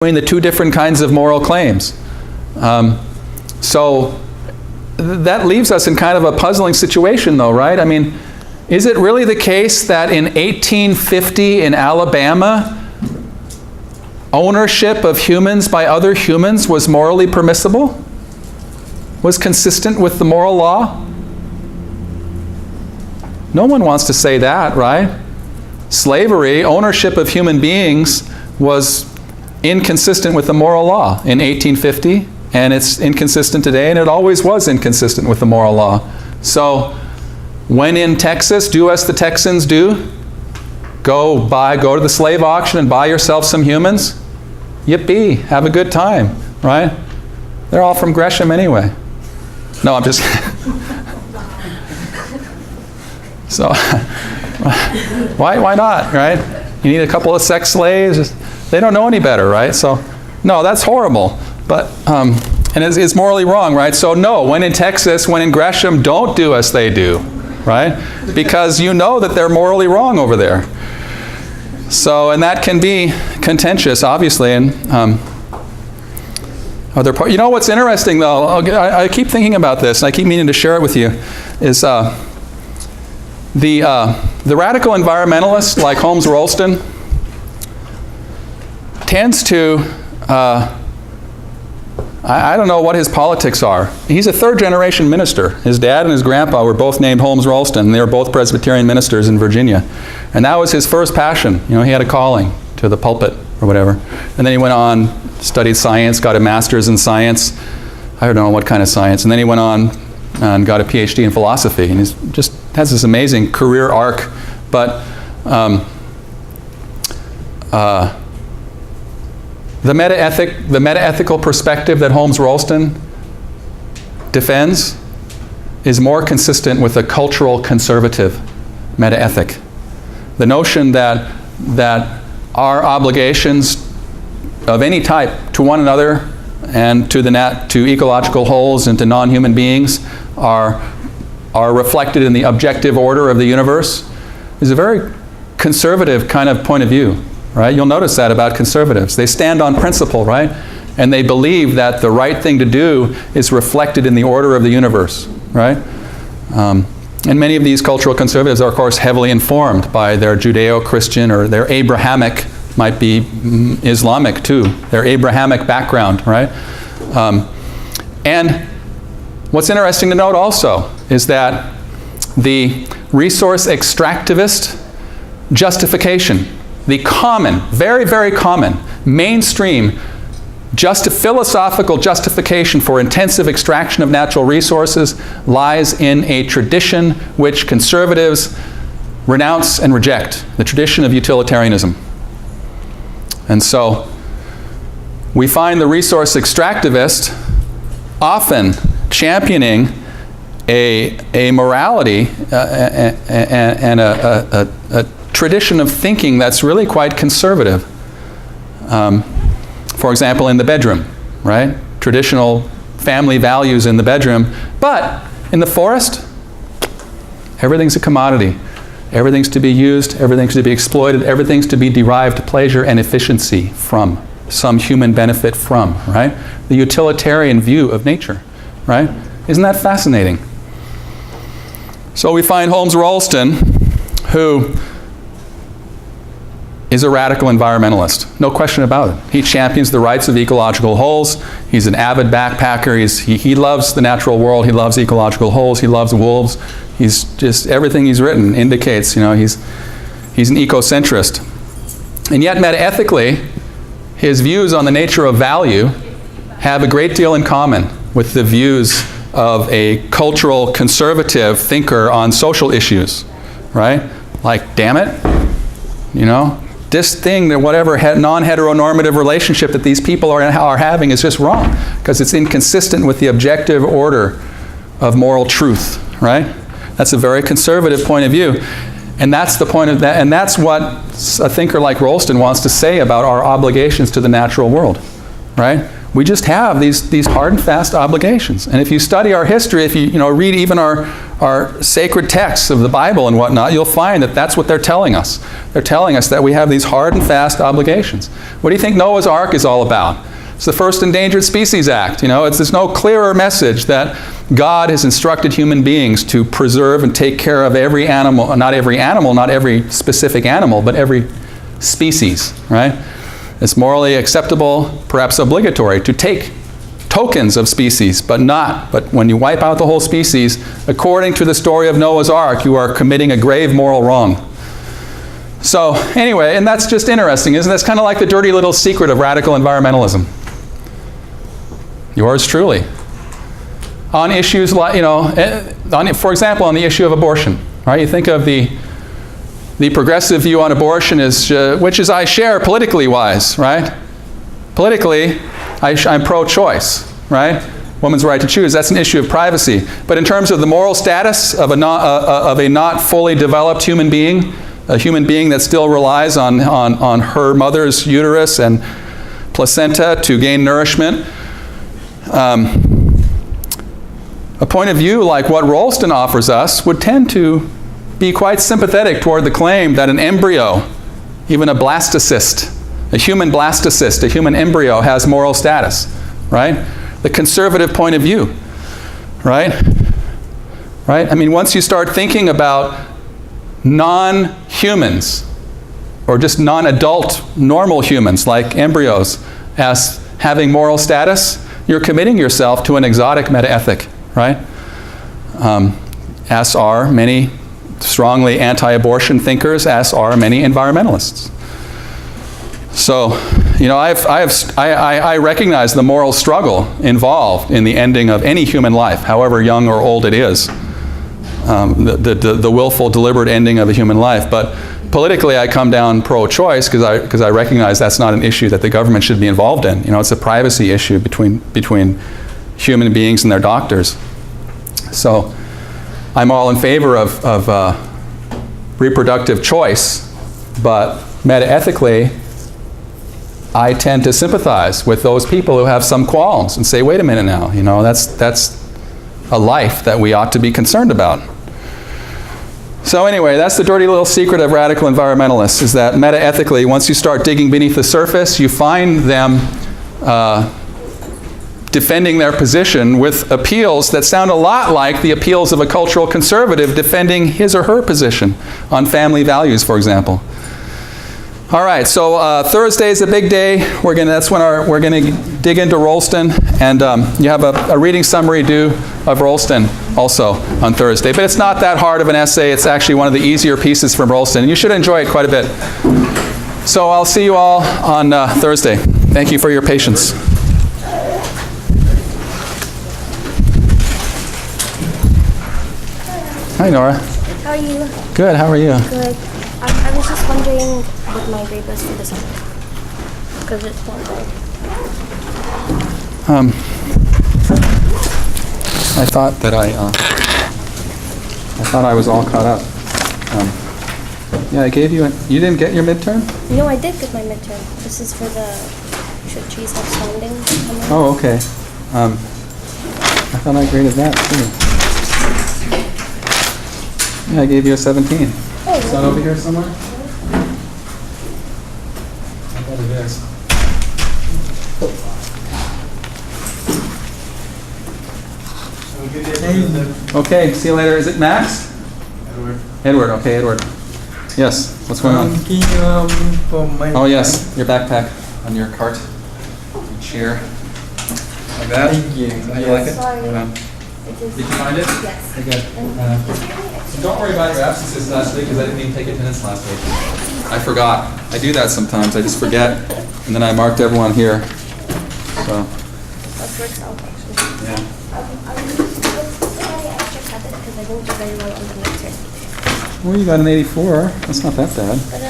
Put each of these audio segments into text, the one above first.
between the two different kinds of moral claims. So that leaves us in kind of a puzzling situation though, right? I mean, is it really the case that in 1850 in Alabama, ownership of humans by other humans was morally permissible? Was consistent with the moral law? No one wants to say that, right? Slavery, ownership of human beings, was inconsistent with the moral law in 1850, and it's inconsistent today, and it always was inconsistent with the moral law. So, when in Texas, do as the Texans do. Go to the slave auction and buy yourself some humans. Yippee, have a good time, right? They're all from Gresham anyway. No, I'm just So, why not, right? You need a couple of sex slaves. They don't know any better, right? So, no, that's horrible. But, and it's morally wrong, right? So, no, when in Texas, when in Gresham, don't do as they do, right? Because you know that they're morally wrong over there. So, and that can be contentious, obviously. And you know what's interesting, though? I keep thinking about this, and I keep meaning to share it with you, is the radical environmentalist like Holmes Rolston tends to, I don't know what his politics are. He's a third-generation minister. His dad and his grandpa were both named Holmes Rolston, and they were both Presbyterian ministers in Virginia. And that was his first passion. You know, he had a calling to the pulpit or whatever. And then he went on, studied science, got a master's in science. I don't know what kind of science. And then he went on and got a PhD in philosophy. And he's just has this amazing career arc. But the meta-ethical perspective that Holmes Rolston defends is more consistent with a cultural conservative meta-ethic. The notion that our obligations of any type to one another and to ecological wholes and to non-human beings are reflected in the objective order of the universe is a very conservative kind of point of view. Right? You'll notice that about conservatives. They stand on principle, right? And they believe that the right thing to do is reflected in the order of the universe, right? And many of these cultural conservatives are, of course, heavily informed by their Judeo-Christian or their Abrahamic, might be Islamic too, their Abrahamic background, right? And what's interesting to note also is that the resource extractivist justification, the common, very, very common, mainstream philosophical justification for intensive extraction of natural resources lies in a tradition which conservatives renounce and reject, the tradition of utilitarianism. And so we find the resource extractivist often championing a morality and a tradition of thinking that's really quite conservative. For example, in the bedroom, right? Traditional family values in the bedroom. But in the forest, everything's a commodity. Everything's to be used, everything's to be exploited, everything's to be derived pleasure and efficiency from, some human benefit from, right? The utilitarian view of nature, right? Isn't that fascinating? So we find Holmes Rolston, who is a radical environmentalist. No question about it. He champions the rights of ecological wholes. He's an avid backpacker. He loves the natural world. He loves ecological wholes. He loves wolves. He's just, everything he's written indicates, you know, he's an ecocentrist. And yet, metaethically, his views on the nature of value have a great deal in common with the views of a cultural conservative thinker on social issues, right? Like, damn it, you know, this thing, that whatever non-heteronormative relationship that these people are having is just wrong because it's inconsistent with the objective order of moral truth, right? That's a very conservative point of view. And that's the point of that, and that's what a thinker like Rolston wants to say about our obligations to the natural world, right? We just have these hard and fast obligations. And if you study our history, if you read even our sacred texts of the Bible and whatnot, you'll find that that's what they're telling us. They're telling us that we have these hard and fast obligations. What do you think Noah's Ark is all about? It's the First Endangered Species Act. There's no clearer message that God has instructed human beings to preserve and take care of every animal, not every specific animal, but every species, right? It's morally acceptable, perhaps obligatory, to take tokens of species, but when you wipe out the whole species, according to the story of Noah's Ark, you are committing a grave moral wrong. So anyway, and that's just interesting, isn't it? It's kind of like the dirty little secret of radical environmentalism. Yours truly. On issues like, for example, on the issue of abortion, right? You think of the progressive view on abortion is, which is I share politically wise, right? Politically, I'm pro-choice, right? Woman's right to choose. That's an issue of privacy. But in terms of the moral status of a not fully developed human being, a human being that still relies on her mother's uterus and placenta to gain nourishment, a point of view like what Rolston offers us would tend to be quite sympathetic toward the claim that an embryo, even a blastocyst, a human blastocyst, a human embryo has moral status, right? The conservative point of view, right? Right? I mean, once you start thinking about non-humans, or just non-adult normal humans like embryos as having moral status, you're committing yourself to an exotic meta-ethic, right? As are many strongly anti-abortion thinkers, as are many environmentalists. So, I recognize the moral struggle involved in the ending of any human life, however young or old it is, the willful, deliberate ending of a human life. But politically, I come down pro-choice because I recognize that's not an issue that the government should be involved in. It's a privacy issue between human beings and their doctors. So, I'm all in favor of reproductive choice, but meta-ethically, I tend to sympathize with those people who have some qualms and say, wait a minute now, that's a life that we ought to be concerned about. So anyway, that's the dirty little secret of radical environmentalists, is that meta-ethically, once you start digging beneath the surface, you find them defending their position with appeals that sound a lot like the appeals of a cultural conservative defending his or her position on family values, for example. All right, so Thursday is a big day. That's when we're gonna dig into Rolston, and you have a reading summary due of Rolston also on Thursday. But it's not that hard of an essay. It's actually one of the easier pieces from Rolston, and you should enjoy it quite a bit. So I'll see you all on Thursday. Thank you for your patience. Hi, Nora. How are you? Good. How are you? Good. I was just wondering what my grade was for this one. Because it's one grade. I thought that I thought I was all caught up. Yeah, I gave you you didn't get your midterm? No, I did get my midterm. This is for the should cheese have sounding. Oh, okay. I thought I graded that too. Yeah, I gave you a 17. Oh, is that over here somewhere? I thought it is. Okay, see you later. Is it Max? Edward, okay, Edward. Yes, what's going on? Oh, yes, your backpack on your cart, your chair. Like that? Thank you. How you like it? Sorry. Did you find it? Yes. Okay, good. Don't worry about your absences last week because I didn't even take attendance last week. I forgot. I do that sometimes. I just forget. And then I marked everyone here. So. That works out actually. Yeah. I extra credit because I didn't do very well on the midterm. Well, you got an 84. That's not that bad. But I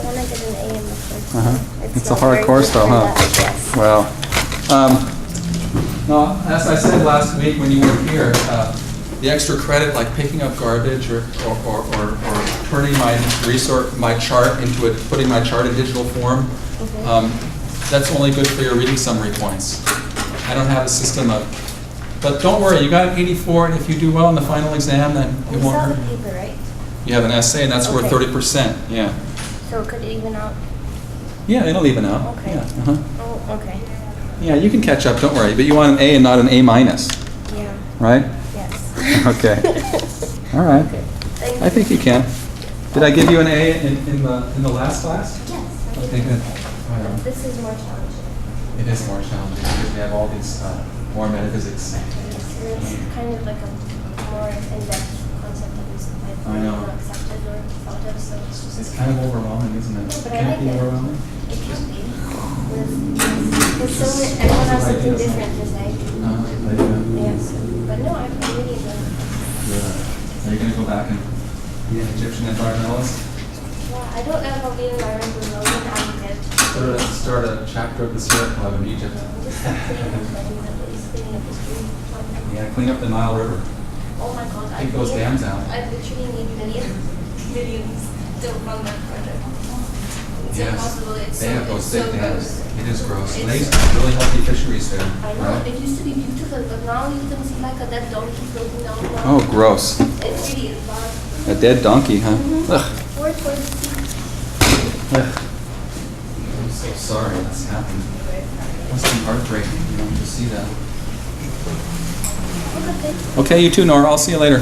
want to get an A in the first. It's a hard course though, huh? Yes. Well. No, as I said last week when you were here, the extra credit, like picking up garbage or turning my chart into putting my chart in digital form, that's only good for your reading summary points. I don't have a system of, but don't worry, you got an 84, and if you do well in the final exam, then it You won't saw the hurt. paper, right? You have an essay, and that's worth Okay. 30%. Yeah. So it could even out. Yeah, it'll even out. Okay. Yeah. Oh, okay. Yeah, you can catch up, don't worry. But you want an A and not an A minus, Yeah. right? Yes. Okay. All right. Okay. Thank I think you can. Did I give you an A in the last class? Yes. I Okay, think good. so. All right. This is more challenging. It is more challenging because we have all these more metaphysics. Yes, and it's kind of like a more in-depth concept that is like I know. not accepted or thought of, so it's just. It's kind of overwhelming, isn't it? No, but I Can it like be it. overwhelming? It can be. With so many, everyone has something different to say. Yes, but no, I really enjoy it. Are you going to go back and be an Egyptian environmentalist? Yeah, I don't know how being environmental relevant I would get. Start a chapter of the Sierra Club in Egypt. Just cleaning up things, at least cleaning up the street. Yeah, clean up the Nile River. Oh my god, Take those dams out. I literally need millions to fund that project. It's Yes. impossible. It's They so, have those it's big so dams. gross. It is gross. And It's- they used to have really healthy fisheries there. I know, right? it used to be beautiful, but now you can see like a dead donkey floating down the Oh, gross. It really is bad. A dead donkey, huh? Mhm. Ugh. Or for the sea. Ugh. I'm so sorry that's happened. Must be heartbreaking, to see that. Okay. Okay, you too, Nora. I'll see you later.